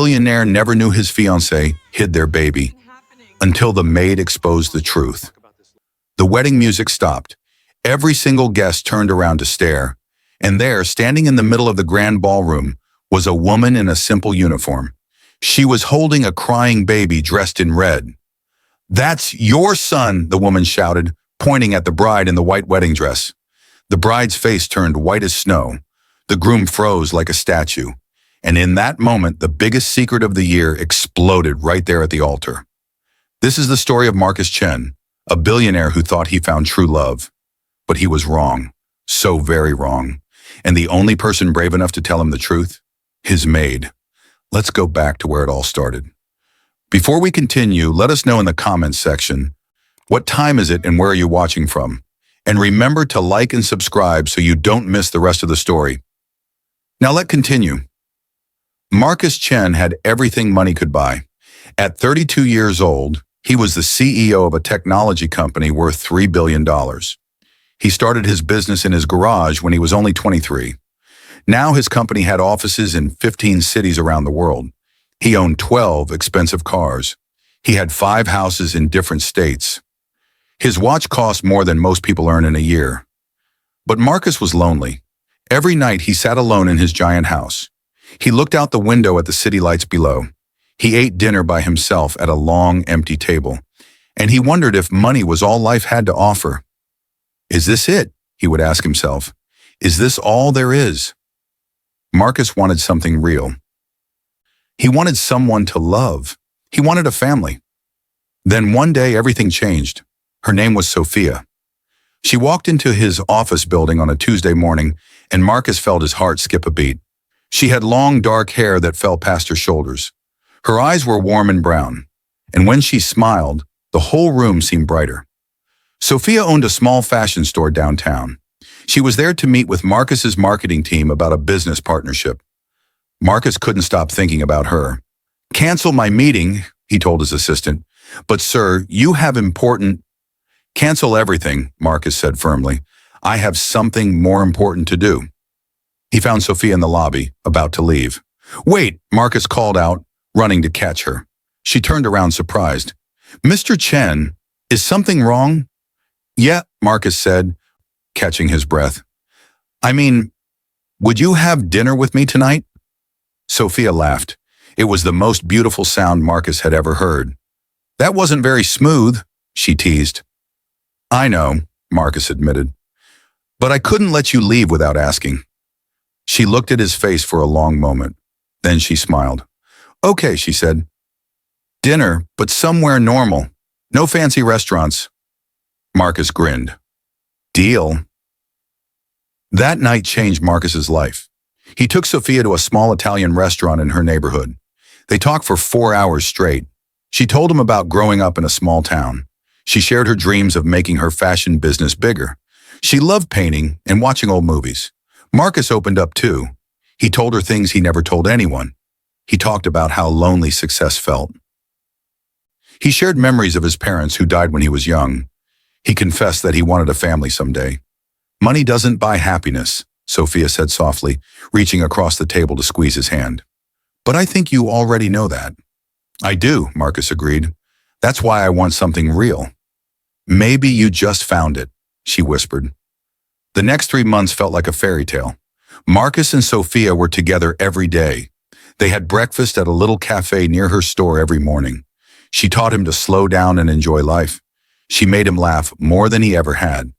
billionaire never knew his fiancée hid their baby until the maid exposed the truth. The wedding music stopped. Every single guest turned around to stare, and there, standing in the middle of the grand ballroom, was a woman in a simple uniform. She was holding a crying baby dressed in red. "That's your son," the woman shouted, pointing at the bride in the white wedding dress. The bride's face turned white as snow. The groom froze like a statue. And in that moment, the biggest secret of the year exploded right there at the altar. This is the story of Marcus Chen, a billionaire who thought he found true love. But he was wrong, so very wrong. And the only person brave enough to tell him the truth? His maid. Let's go back to where it all started. Before we continue, let us know in the comments section, what time is it and where are you watching from? And remember to like and subscribe so you don't miss the rest of the story. Now let's continue. Marcus Chen had everything money could buy. At 32 years old, he was the CEO of a technology company worth $3 billion. He started his business in his garage when he was only 23. Now his company had offices in 15 cities around the world. He owned 12 expensive cars. He had 5 houses in different states. His watch cost more than most people earn in a year. But Marcus was lonely. Every night he sat alone in his giant house. He looked out the window at the city lights below. He ate dinner by himself at a long, empty table. And he wondered if money was all life had to offer. Is this it? He would ask himself. Is this all there is? Marcus wanted something real. He wanted someone to love. He wanted a family. Then one day everything changed. Her name was Sophia. She walked into his office building on a Tuesday morning, and Marcus felt his heart skip a beat. She had long, dark hair that fell past her shoulders. Her eyes were warm and brown, and when she smiled, the whole room seemed brighter. Sophia owned a small fashion store downtown. She was there to meet with Marcus's marketing team about a business partnership. Marcus couldn't stop thinking about her. "Cancel my meeting," he told his assistant. "But sir, you have important—" "Cancel everything," Marcus said firmly. "I have something more important to do." He found Sophia in the lobby, about to leave. "Wait," Marcus called out, running to catch her. She turned around surprised. "Mr. Chen, is something wrong?" "Yeah," Marcus said, catching his breath. "I mean, would you have dinner with me tonight?" Sophia laughed. It was the most beautiful sound Marcus had ever heard. "That wasn't very smooth," she teased. "I know," Marcus admitted. "But I couldn't let you leave without asking." She looked at his face for a long moment. Then she smiled. "Okay," she said. "Dinner, but somewhere normal. No fancy restaurants." Marcus grinned. "Deal." That night changed Marcus's life. He took Sophia to a small Italian restaurant in her neighborhood. They talked for 4 hours straight. She told him about growing up in a small town. She shared her dreams of making her fashion business bigger. She loved painting and watching old movies. Marcus opened up too. He told her things he never told anyone. He talked about how lonely success felt. He shared memories of his parents who died when he was young. He confessed that he wanted a family someday. "Money doesn't buy happiness," Sophia said softly, reaching across the table to squeeze his hand. "But I think you already know that." "I do," Marcus agreed. "That's why I want something real." "Maybe you just found it," she whispered. The next 3 months felt like a fairy tale. Marcus and Sophia were together every day. They had breakfast at a little cafe near her store every morning. She taught him to slow down and enjoy life. She made him laugh more than he ever had.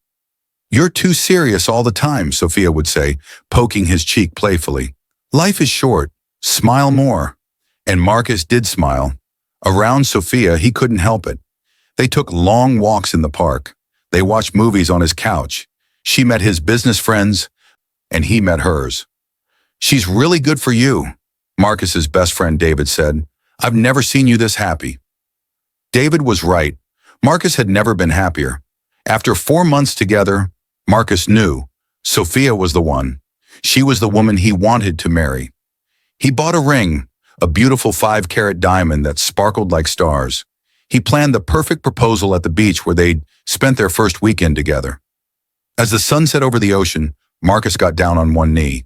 "You're too serious all the time," Sophia would say, poking his cheek playfully. "Life is short. Smile more." And Marcus did smile. Around Sophia, he couldn't help it. They took long walks in the park. They watched movies on his couch. She met his business friends, and he met hers. "She's really good for you," Marcus's best friend David said. "I've never seen you this happy." David was right. Marcus had never been happier. After 4 months together, Marcus knew Sophia was the one. She was the woman he wanted to marry. He bought a ring, a beautiful 5-carat diamond that sparkled like stars. He planned the perfect proposal at the beach where they'd spent their first weekend together. As the sun set over the ocean, Marcus got down on one knee.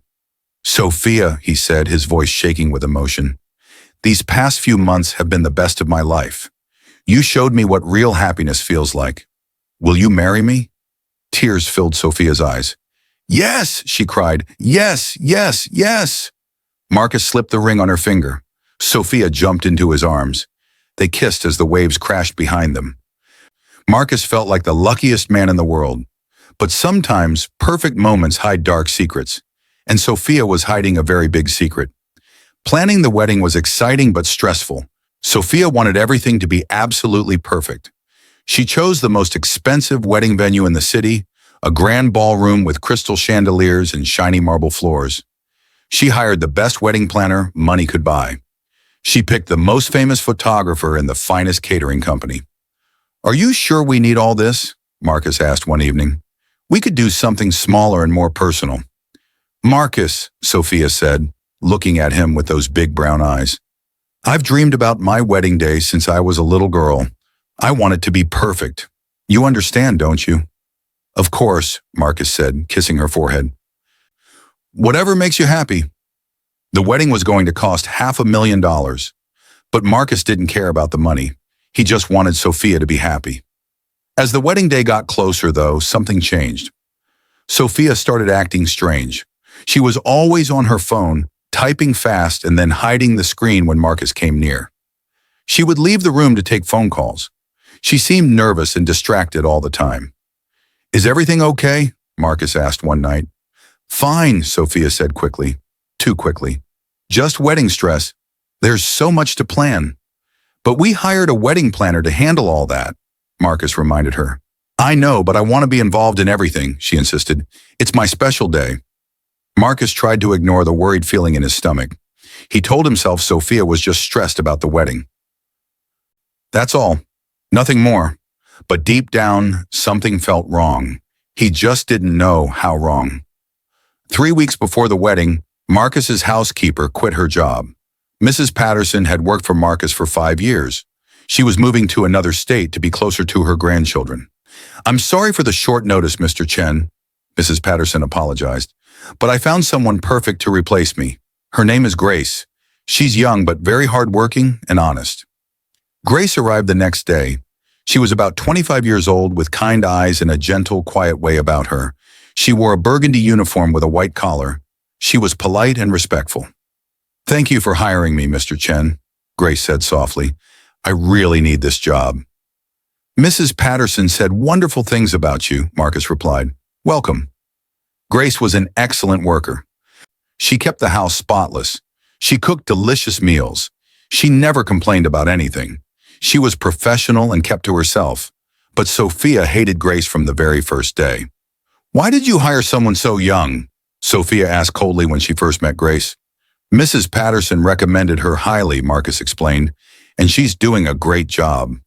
"Sophia," he said, his voice shaking with emotion. These past few months have been the best of my life. You showed me what real happiness feels like. Will you marry me?" Tears filled Sophia's eyes. "Yes," she cried. "Yes, yes, yes." Marcus slipped the ring on her finger. Sophia jumped into his arms. They kissed as the waves crashed behind them. Marcus felt like the luckiest man in the world. But sometimes, perfect moments hide dark secrets. And Sophia was hiding a very big secret. Planning the wedding was exciting but stressful. Sophia wanted everything to be absolutely perfect. She chose the most expensive wedding venue in the city, a grand ballroom with crystal chandeliers and shiny marble floors. She hired the best wedding planner money could buy. She picked the most famous photographer and the finest catering company. "Are you sure we need all this?" Marcus asked one evening. "We could do something smaller and more personal." "Marcus," Sophia said, looking at him with those big brown eyes. "I've dreamed about my wedding day since I was a little girl. I want it to be perfect. You understand, don't you?" "Of course," Marcus said, kissing her forehead. "Whatever makes you happy." The wedding was going to cost $500,000, but Marcus didn't care about the money. He just wanted Sophia to be happy. As the wedding day got closer, though, something changed. Sophia started acting strange. She was always on her phone, typing fast and then hiding the screen when Marcus came near. She would leave the room to take phone calls. She seemed nervous and distracted all the time. "Is everything okay?" Marcus asked one night. "Fine," Sophia said quickly. Too quickly. "Just wedding stress. There's so much to plan." "But we hired a wedding planner to handle all that," Marcus reminded her. "I know, but I want to be involved in everything," she insisted. "It's my special day." Marcus tried to ignore the worried feeling in his stomach. He told himself Sophia was just stressed about the wedding. That's all. Nothing more. But deep down, something felt wrong. He just didn't know how wrong. 3 weeks before the wedding, Marcus's housekeeper quit her job. Mrs. Patterson had worked for Marcus for 5 years. She was moving to another state to be closer to her grandchildren. "I'm sorry for the short notice, Mr. Chen," Mrs. Patterson apologized, "but I found someone perfect to replace me. Her name is Grace. She's young but very hardworking and honest." Grace arrived the next day. She was about 25 years old with kind eyes and a gentle, quiet way about her. She wore a burgundy uniform with a white collar. She was polite and respectful. "Thank you for hiring me, Mr. Chen," Grace said softly. "I really need this job." "Mrs. Patterson said wonderful things about you," Marcus replied. "Welcome." Grace was an excellent worker. She kept the house spotless. She cooked delicious meals. She never complained about anything. She was professional and kept to herself. But Sophia hated Grace from the very first day. "Why did you hire someone so young?" Sophia asked coldly when she first met Grace. "Mrs. Patterson recommended her highly," Marcus explained, "and she's doing a great job."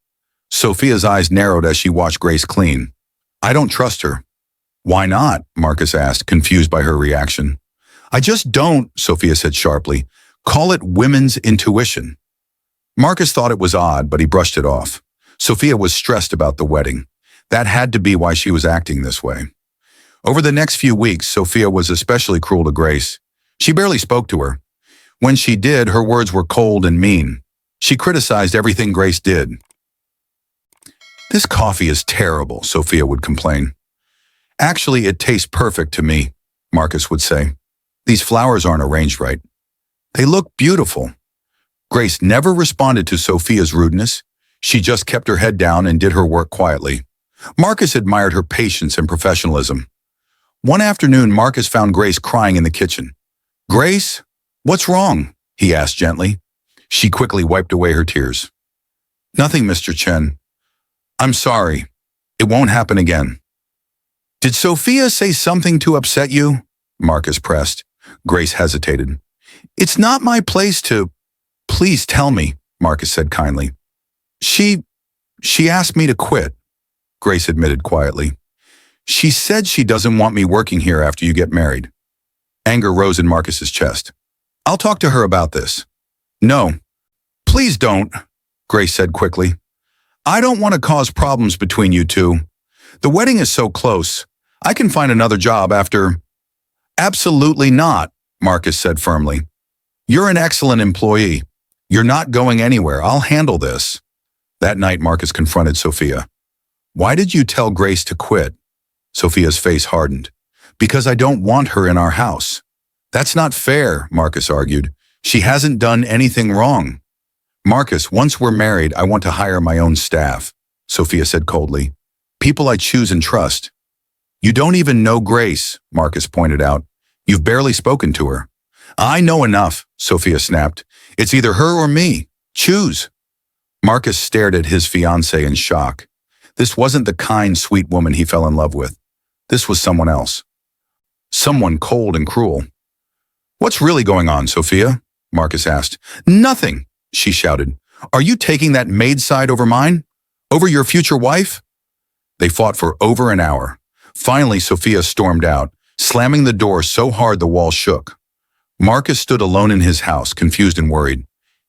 Sophia's eyes narrowed as she watched Grace clean. "I don't trust her." "Why not?" Marcus asked, confused by her reaction. "I just don't," Sophia said sharply. "Call it women's intuition." Marcus thought it was odd, but he brushed it off. Sophia was stressed about the wedding. That had to be why she was acting this way. Over the next few weeks, Sophia was especially cruel to Grace. She barely spoke to her. When she did, her words were cold and mean. She criticized everything Grace did. "This coffee is terrible," Sophia would complain. "Actually, it tastes perfect to me," Marcus would say. "These flowers aren't arranged right. They look beautiful." Grace never responded to Sophia's rudeness. She just kept her head down and did her work quietly. Marcus admired her patience and professionalism. One afternoon, Marcus found Grace crying in the kitchen. "Grace, what's wrong?" he asked gently. She quickly wiped away her tears. "Nothing, Mr. Chen. I'm sorry. It won't happen again." "Did Sophia say something to upset you?" Marcus pressed. Grace hesitated. "It's not my place to—" "Please tell me," Marcus said kindly. She asked me to quit," Grace admitted quietly. "She said she doesn't want me working here after you get married." Anger rose in Marcus's chest. "I'll talk to her about this." "No. Please don't," Grace said quickly. "I don't want to cause problems between you two. The wedding is so close. I can find another job after—" "Absolutely not," Marcus said firmly. "You're an excellent employee. You're not going anywhere. I'll handle this. That night, Marcus confronted Sophia. Why did you tell Grace to quit? Sophia's face hardened. Because I don't want her in our house. That's not fair, Marcus argued. She hasn't done anything wrong. Marcus, once we're married, I want to hire my own staff, Sophia said coldly. People I choose and trust. You don't even know Grace, Marcus pointed out. You've barely spoken to her. I know enough, Sophia snapped. It's either her or me. Choose. Marcus stared at his fiancée in shock. This wasn't the kind, sweet woman he fell in love with. This was someone else. Someone cold and cruel. What's really going on, Sophia? Marcus asked. Nothing, she shouted. Are you taking that maid side over mine? Over your future wife? They fought for over an hour. Finally, Sophia stormed out, slamming the door so hard the wall shook. Marcus stood alone in his house, confused and worried.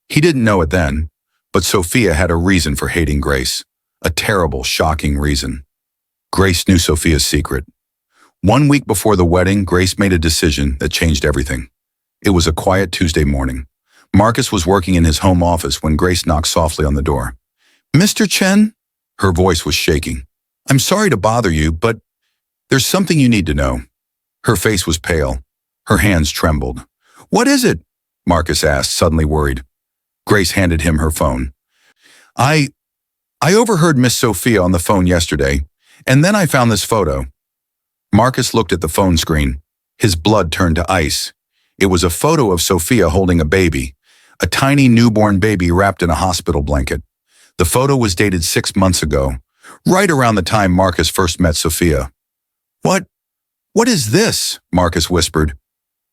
He didn't know it then, but Sophia had a reason for hating Grace. A terrible, shocking reason. Grace knew Sophia's secret. 1 week before the wedding, Grace made a decision that changed everything. It was a quiet Tuesday morning. Marcus was working in his home office when Grace knocked softly on the door. Mr. Chen? Her voice was shaking. I'm sorry to bother you, but there's something you need to know. Her face was pale. Her hands trembled. What is it? Marcus asked, suddenly worried. Grace handed him her phone. I overheard Miss Sophia on the phone yesterday, and then I found this photo. Marcus looked at the phone screen. His blood turned to ice. It was a photo of Sophia holding a baby, a tiny newborn baby wrapped in a hospital blanket. The photo was dated 6 months ago, right around the time Marcus first met Sophia. What is this? Marcus whispered.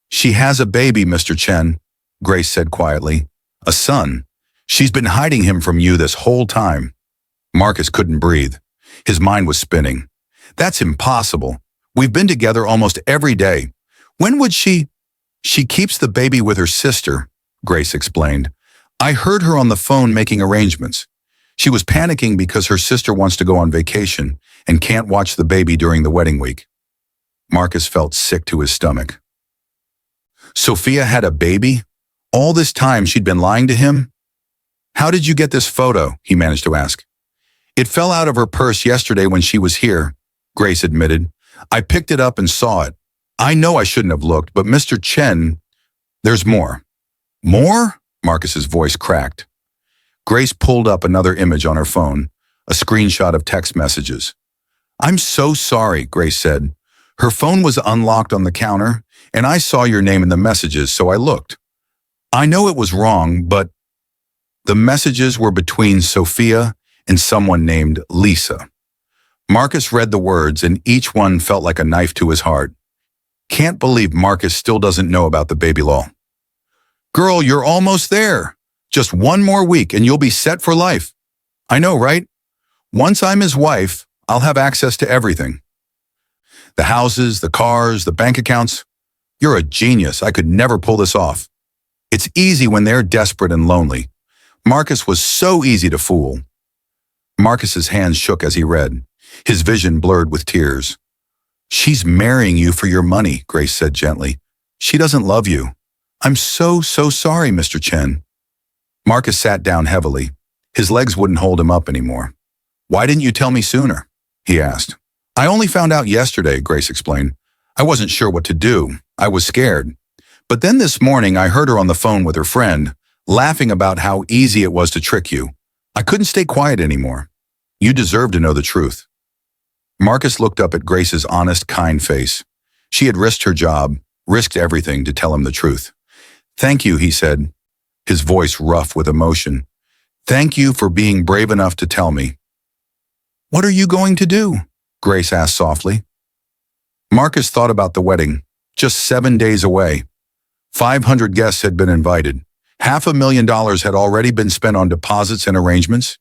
She has a baby, Mr. Chen, Grace said quietly. A son. She's been hiding him from you this whole time. Marcus couldn't breathe. His mind was spinning. That's impossible. We've been together almost every day. When would she? She keeps the baby with her sister, Grace explained. I heard her on the phone making arrangements. She was panicking because her sister wants to go on vacation and can't watch the baby during the wedding week. Marcus felt sick to his stomach. Sophia had a baby? All this time she'd been lying to him? How did you get this photo? He managed to ask. It fell out of her purse yesterday when she was here, Grace admitted. I picked it up and saw it. I know I shouldn't have looked, but Mr. Chen, there's more. More? Marcus's voice cracked. Grace pulled up another image on her phone, a screenshot of text messages. I'm so sorry, Grace said. Her phone was unlocked on the counter, and I saw your name in the messages, so I looked. I know it was wrong, but the messages were between Sophia and someone named Lisa. Marcus read the words, and each one felt like a knife to his heart. Can't believe Marcus still doesn't know about the baby law. Girl, you're almost there. Just 1 more week and you'll be set for life. I know, right? Once I'm his wife, I'll have access to everything. The houses, the cars, the bank accounts. You're a genius. I could never pull this off. It's easy when they're desperate and lonely. Marcus was so easy to fool. Marcus's hands shook as he read. His vision blurred with tears. She's marrying you for your money, Grace said gently. She doesn't love you. I'm so sorry, Mr. Chen. Marcus sat down heavily. His legs wouldn't hold him up anymore. Why didn't you tell me sooner? He asked. I only found out yesterday, Grace explained. I wasn't sure what to do. I was scared. But then this morning I heard her on the phone with her friend, laughing about how easy it was to trick you. I couldn't stay quiet anymore. You deserve to know the truth. Marcus looked up at Grace's honest, kind face. She had risked her job, risked everything to tell him the truth. Thank you, he said, his voice rough with emotion. Thank you for being brave enough to tell me. What are you going to do? Grace asked softly. Marcus thought about the wedding, just 7 days away. 500 guests had been invited. $500,000 had already been spent on deposits and arrangements.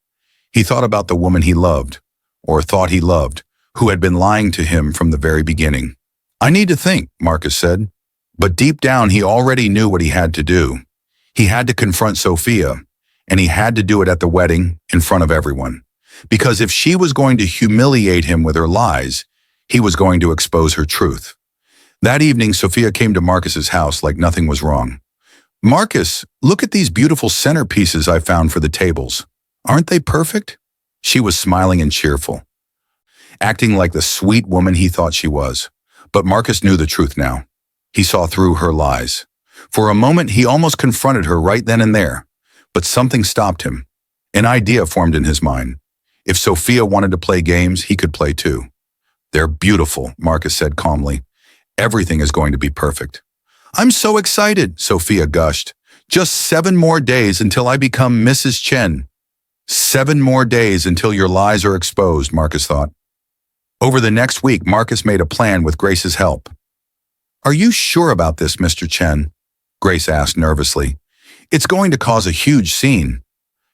He thought about the woman he loved, or thought he loved, who had been lying to him from the very beginning. I need to think, Marcus said. But deep down, he already knew what he had to do. He had to confront Sophia, and he had to do it at the wedding in front of everyone. Because if she was going to humiliate him with her lies, he was going to expose her truth. That evening, Sophia came to Marcus's house like nothing was wrong. "Marcus, look at these beautiful centerpieces I found for the tables. Aren't they perfect?" She was smiling and cheerful, acting like the sweet woman he thought she was. But Marcus knew the truth now. He saw through her lies. For a moment, he almost confronted her right then and there. But something stopped him. An idea formed in his mind. If Sophia wanted to play games, he could play too. "They're beautiful," Marcus said calmly. "Everything is going to be perfect." "I'm so excited," Sophia gushed. "Just 7 more days until I become Mrs. Chen." 7 more days until your lies are exposed, Marcus thought. Over the next week, Marcus made a plan with Grace's help. "Are you sure about this, Mr. Chen?" Grace asked nervously. "It's going to cause a huge scene."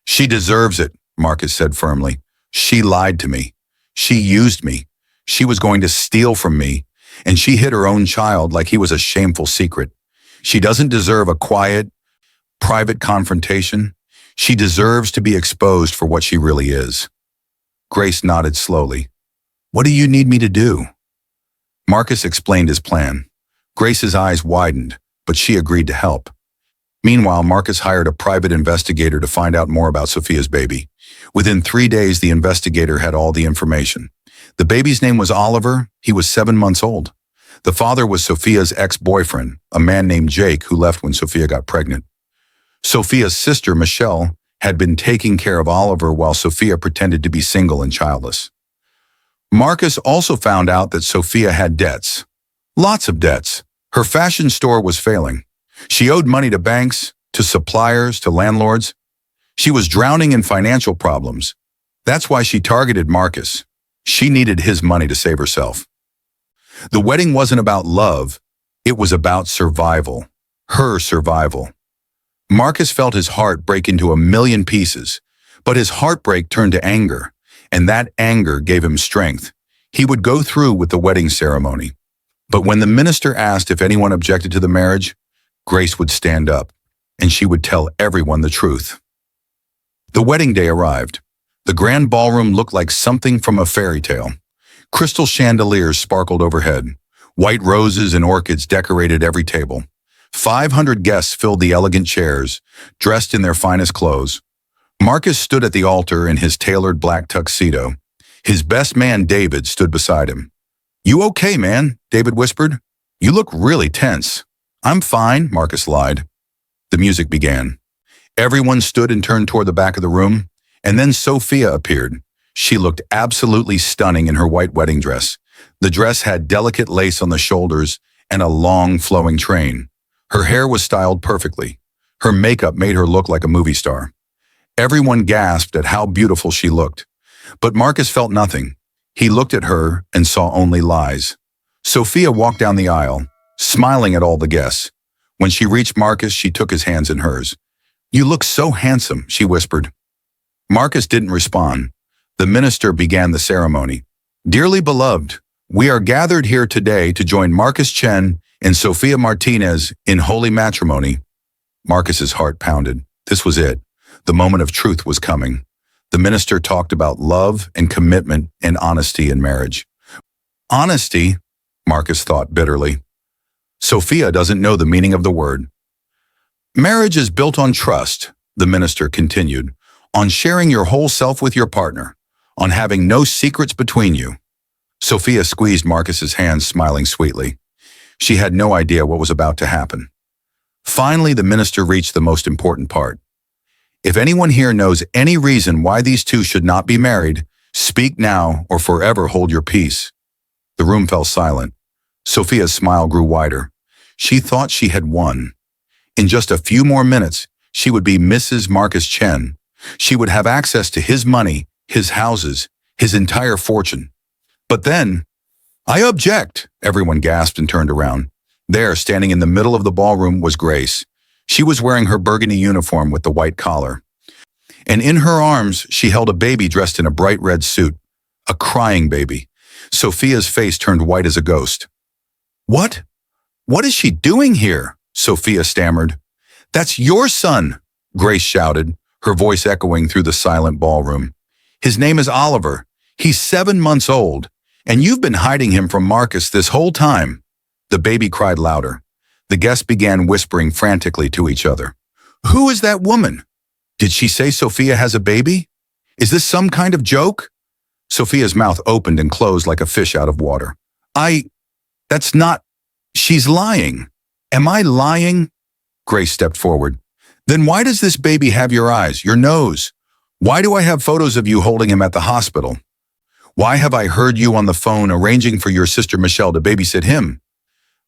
"She deserves it," Marcus said firmly. "She lied to me. She used me. She was going to steal from me, and she hid her own child like he was a shameful secret. She doesn't deserve a quiet, private confrontation. She deserves to be exposed for what she really is." Grace nodded slowly. "What do you need me to do?" Marcus explained his plan. Grace's eyes widened, but she agreed to help. Meanwhile, Marcus hired a private investigator to find out more about Sophia's baby. Within 3 days, the investigator had all the information. The baby's name was Oliver. He was 7 months old. The father was Sophia's ex-boyfriend, a man named Jake, who left when Sophia got pregnant. Sophia's sister, Michelle, had been taking care of Oliver while Sophia pretended to be single and childless. Marcus also found out that Sophia had debts. Lots of debts. Her fashion store was failing. She owed money to banks, to suppliers, to landlords. She was drowning in financial problems. That's why she targeted Marcus. She needed his money to save herself. The wedding wasn't about love. It was about survival. Her survival. Marcus felt his heart break into a million pieces, but his heartbreak turned to anger, and that anger gave him strength. He would go through with the wedding ceremony. But when the minister asked if anyone objected to the marriage, Grace would stand up, and she would tell everyone the truth. The wedding day arrived. The grand ballroom looked like something from a fairy tale. Crystal chandeliers sparkled overhead. White roses and orchids decorated every table. 500 guests filled the elegant chairs, dressed in their finest clothes. Marcus stood at the altar in his tailored black tuxedo. His best man, David, stood beside him. "You okay, man?" David whispered. "You look really tense." "I'm fine," Marcus lied. The music began. Everyone stood and turned toward the back of the room, and then Sophia appeared. She looked absolutely stunning in her white wedding dress. The dress had delicate lace on the shoulders and a long, flowing train. Her hair was styled perfectly. Her makeup made her look like a movie star. Everyone gasped at how beautiful she looked. But Marcus felt nothing. He looked at her and saw only lies. Sophia walked down the aisle, smiling at all the guests. When she reached Marcus, she took his hands in hers. "You look so handsome," she whispered. Marcus didn't respond. The minister began the ceremony. "Dearly beloved, we are gathered here today to join Marcus Chen and Sophia Martinez in holy matrimony." Marcus's heart pounded. This was it. The moment of truth was coming. The minister talked about love and commitment and honesty in marriage. Honesty, Marcus thought bitterly. Sophia doesn't know the meaning of the word. "Marriage is built on trust," the minister continued, "on sharing your whole self with your partner, on having no secrets between you." Sophia squeezed Marcus's hand, smiling sweetly. She had no idea what was about to happen. Finally, the minister reached the most important part. "If anyone here knows any reason why these two should not be married, speak now or forever hold your peace." The room fell silent. Sophia's smile grew wider. She thought she had won. In just a few more minutes, she would be Mrs. Marcus Chen. She would have access to his money, his houses, his entire fortune. But then, "I object," everyone gasped and turned around. There, standing in the middle of the ballroom, was Grace. She was wearing her burgundy uniform with the white collar. And in her arms, she held a baby dressed in a bright red suit. A crying baby. Sophia's face turned white as a ghost. "What? What is she doing here?" Sophia stammered. "That's your son," Grace shouted, her voice echoing through the silent ballroom. "His name is Oliver. He's 7 months old, and you've been hiding him from Marcus this whole time." The baby cried louder. The guests began whispering frantically to each other. Who is that woman? Did she say Sophia has a baby? Is this some kind of joke? Sophia's mouth opened and closed like a fish out of water. That's not... She's lying. Am I lying? Grace stepped forward. Then why does this baby have your eyes, your nose? Why do I have photos of you holding him at the hospital? Why have I heard you on the phone arranging for your sister Michelle to babysit him?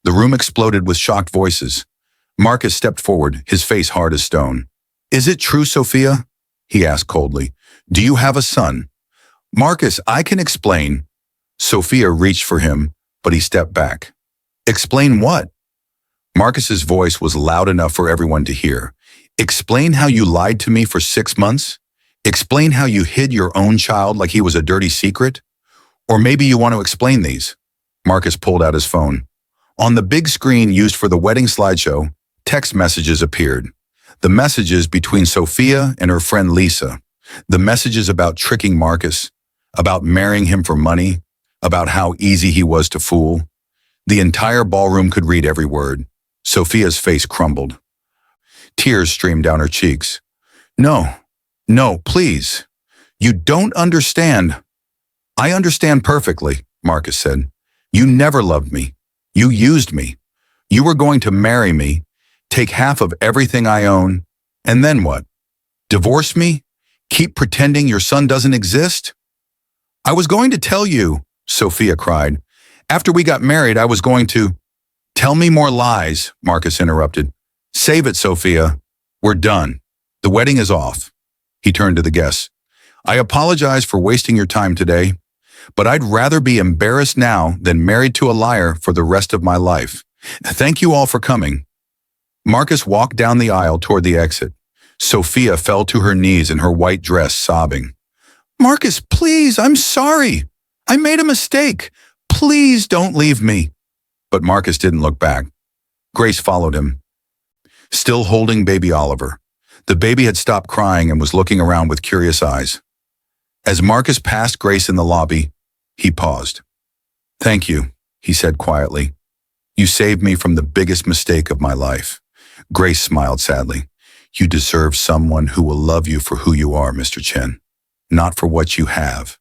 The room exploded with shocked voices. Marcus stepped forward, his face hard as stone. Is it true, Sophia? He asked coldly. Do you have a son? Marcus, I can explain. Sophia reached for him, but he stepped back. Explain what? Marcus's voice was loud enough for everyone to hear. Explain how you lied to me for 6 months? Explain how you hid your own child like he was a dirty secret? Or maybe you want to explain these. Marcus pulled out his phone. On the big screen used for the wedding slideshow, text messages appeared. The messages between Sophia and her friend Lisa. The messages about tricking Marcus, about marrying him for money, about how easy he was to fool. The entire ballroom could read every word. Sophia's face crumbled. Tears streamed down her cheeks. No, please. You don't understand. I understand perfectly, Marcus said. You never loved me. You used me. You were going to marry me, take half of everything I own, and then what? Divorce me? Keep pretending your son doesn't exist? I was going to tell you, Sophia cried. After we got married, I was going to... Tell me more lies, Marcus interrupted. Save it, Sophia. We're done. The wedding is off. He turned to the guests. I apologize for wasting your time today, but I'd rather be embarrassed now than married to a liar for the rest of my life. Thank you all for coming. Marcus walked down the aisle toward the exit. Sophia fell to her knees in her white dress, sobbing. Marcus, please, I'm sorry. I made a mistake. Please don't leave me. But Marcus didn't look back. Grace followed him, still holding baby Oliver. The baby had stopped crying and was looking around with curious eyes. As Marcus passed Grace in the lobby, he paused. Thank you, he said quietly. You saved me from the biggest mistake of my life. Grace smiled sadly. You deserve someone who will love you for who you are, Mr. Chen, not for what you have.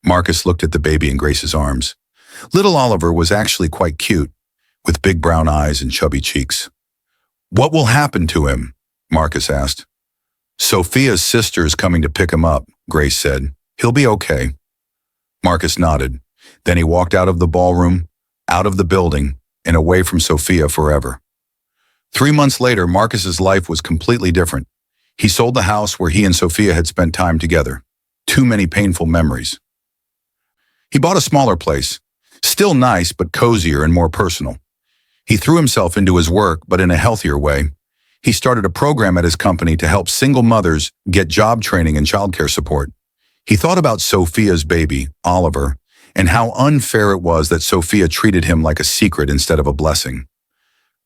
Marcus looked at the baby in Grace's arms. Little Oliver was actually quite cute, with big brown eyes and chubby cheeks. What will happen to him? Marcus asked. Sophia's sister is coming to pick him up, Grace said. He'll be okay. Marcus nodded. Then he walked out of the ballroom, out of the building, and away from Sophia forever. 3 months later, Marcus's life was completely different. He sold the house where he and Sophia had spent time together. Too many painful memories. He bought a smaller place, still nice but cozier and more personal. He threw himself into his work, but in a healthier way. He started a program at his company to help single mothers get job training and childcare support. He thought about Sophia's baby, Oliver, and how unfair it was that Sophia treated him like a secret instead of a blessing.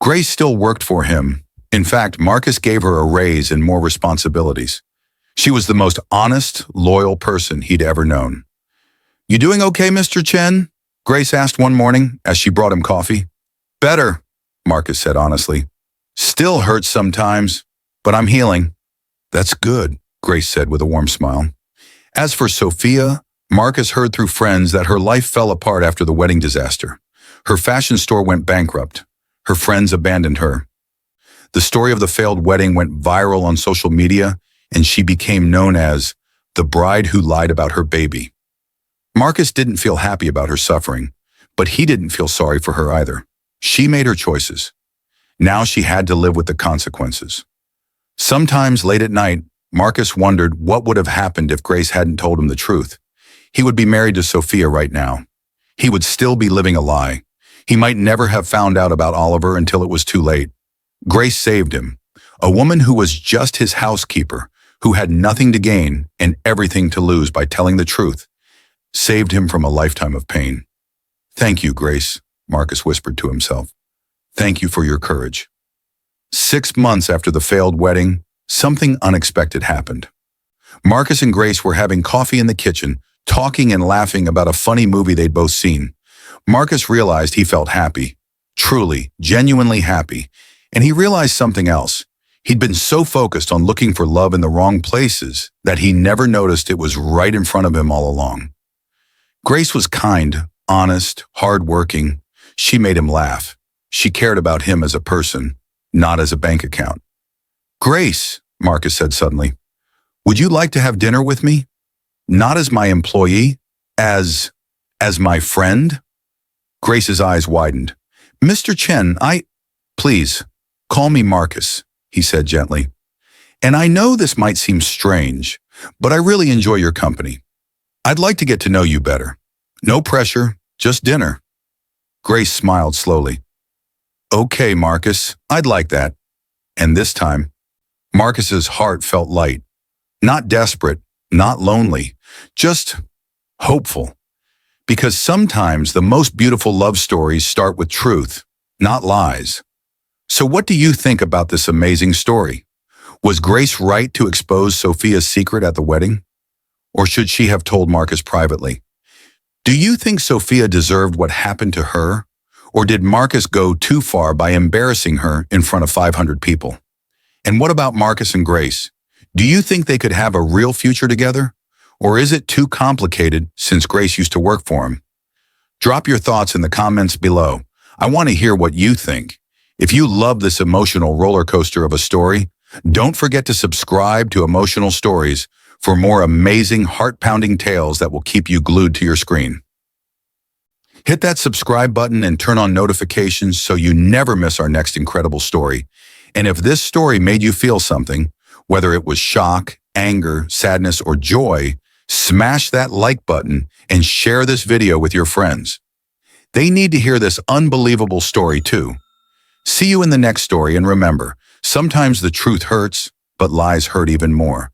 Grace still worked for him. In fact, Marcus gave her a raise and more responsibilities. She was the most honest, loyal person he'd ever known. You doing okay, Mr. Chen? Grace asked one morning as she brought him coffee. Better, Marcus said honestly. Still hurts sometimes, but I'm healing. That's good, Grace said with a warm smile. As for Sophia, Marcus heard through friends that her life fell apart after the wedding disaster. Her fashion store went bankrupt. Her friends abandoned her. The story of the failed wedding went viral on social media, and she became known as the bride who lied about her baby. Marcus didn't feel happy about her suffering, but he didn't feel sorry for her either. She made her choices. Now she had to live with the consequences. Sometimes late at night, Marcus wondered what would have happened if Grace hadn't told him the truth. He would be married to Sophia right now. He would still be living a lie. He might never have found out about Oliver until it was too late. Grace saved him, a woman who was just his housekeeper, who had nothing to gain and everything to lose by telling the truth, saved him from a lifetime of pain. Thank you, Grace, Marcus whispered to himself. Thank you for your courage. 6 months after the failed wedding, something unexpected happened. Marcus and Grace were having coffee in the kitchen, talking and laughing about a funny movie they'd both seen. Marcus realized he felt happy, truly, genuinely happy, and he realized something else. He'd been so focused on looking for love in the wrong places that he never noticed it was right in front of him all along. Grace was kind, honest, hardworking. She made him laugh. She cared about him as a person, not as a bank account. "Grace," Marcus said suddenly, "would you like to have dinner with me? Not as my employee, as my friend?" Grace's eyes widened. "Mr. Chen, please, call me Marcus," he said gently. "And I know this might seem strange, but I really enjoy your company. I'd like to get to know you better. No pressure, just dinner." Grace smiled slowly. "Okay, Marcus, I'd like that." And this time, Marcus's heart felt light. Not desperate, not lonely, just hopeful. Because sometimes the most beautiful love stories start with truth, not lies. So what do you think about this amazing story? Was Grace right to expose Sophia's secret at the wedding? Or should she have told Marcus privately? Do you think Sophia deserved what happened to her? Or did Marcus go too far by embarrassing her in front of 500 people? And what about Marcus and Grace? Do you think they could have a real future together? Or is it too complicated since Grace used to work for him? Drop your thoughts in the comments below. I want to hear what you think. If you love this emotional roller coaster of a story, don't forget to subscribe to Emotional Stories for more amazing, heart-pounding tales that will keep you glued to your screen. Hit that subscribe button and turn on notifications so you never miss our next incredible story. And if this story made you feel something, whether it was shock, anger, sadness, or joy, smash that like button and share this video with your friends. They need to hear this unbelievable story too. See you in the next story, and remember, sometimes the truth hurts, but lies hurt even more.